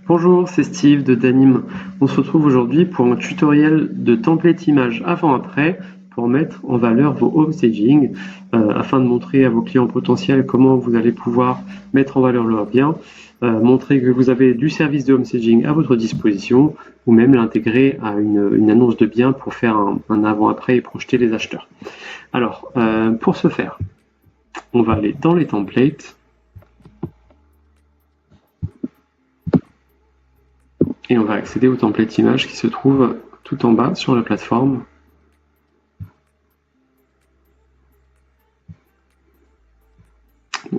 Bonjour, c'est Steve de Danim. On se retrouve aujourd'hui pour un tutoriel de template image avant-après pour mettre en valeur vos home staging afin de montrer à vos clients potentiels comment vous allez pouvoir mettre en valeur leurs biens, montrer que vous avez du service de home staging à votre disposition ou même l'intégrer à une annonce de biens pour faire un avant-après et projeter les acheteurs. Alors, pour ce faire, on va aller dans les templates. Et on va accéder au template image qui se trouve tout en bas sur la plateforme.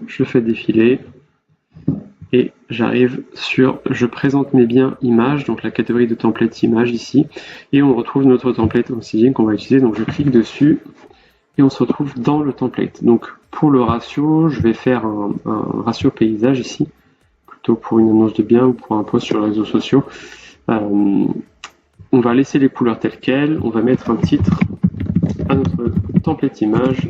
Je fais défiler et j'arrive sur je présente mes biens images, donc la catégorie de template image ici, et on retrouve notre template home staging qu'on va utiliser. Donc je clique dessus et on se retrouve dans le template. Donc pour le ratio, je vais faire un ratio paysage ici, plutôt pour une annonce de biens ou pour un post sur les réseaux sociaux. On va laisser les couleurs telles quelles, on va mettre un titre à notre template image.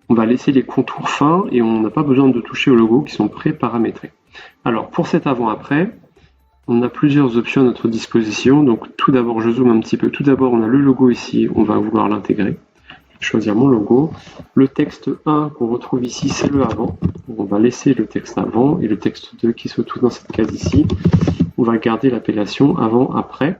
On va laisser les contours fins et on n'a pas besoin de toucher au logo qui sont pré-paramétrés. Alors pour cet avant-après, on a plusieurs options à notre disposition. Donc tout d'abord, je zoome un petit peu. Tout d'abord, on a le logo ici, on va vouloir l'intégrer. Choisir mon logo. Le texte 1 qu'on retrouve ici, c'est le avant. On va laisser le texte avant et le texte 2 qui se trouve dans cette case ici. On va garder l'appellation avant-après.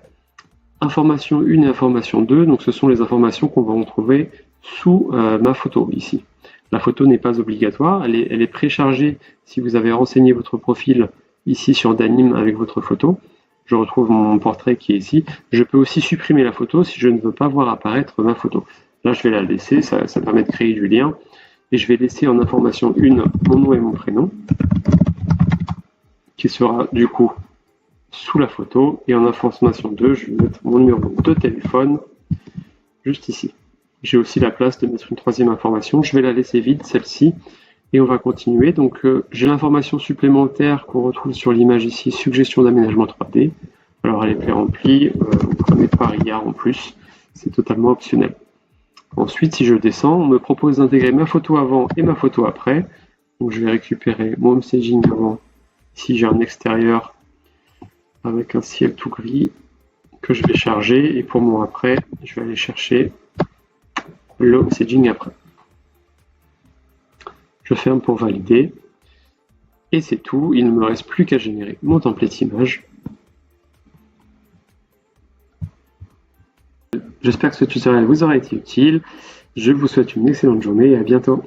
Information 1 et information 2, donc ce sont les informations qu'on va retrouver sous ma photo ici. La photo n'est pas obligatoire, elle est préchargée si vous avez renseigné votre profil ici sur Danim avec votre photo. Je retrouve mon portrait qui est ici. Je peux aussi supprimer la photo si je ne veux pas voir apparaître ma photo. Là, je vais la laisser, ça permet de créer du lien. Et je vais laisser en information 1 mon nom et mon prénom, qui sera du coup sous la photo. Et en information 2, je vais mettre mon numéro de téléphone juste ici. J'ai aussi la place de mettre une troisième information. Je vais la laisser vide, celle-ci. Et on va continuer. Donc, j'ai l'information supplémentaire qu'on retrouve sur l'image ici, suggestion d'aménagement 3D. Alors, elle est pré-remplie. Vous prenez par IA en plus. C'est totalement optionnel. Ensuite, si je descends, on me propose d'intégrer ma photo avant et ma photo après. Donc, je vais récupérer mon home staging avant. Ici, j'ai un extérieur avec un ciel tout gris que je vais charger. Et pour mon après, je vais aller chercher le home staging après. Je ferme pour valider. Et c'est tout. Il ne me reste plus qu'à générer mon template image. J'espère que ce tutoriel vous aura été utile. Je vous souhaite une excellente journée et à bientôt.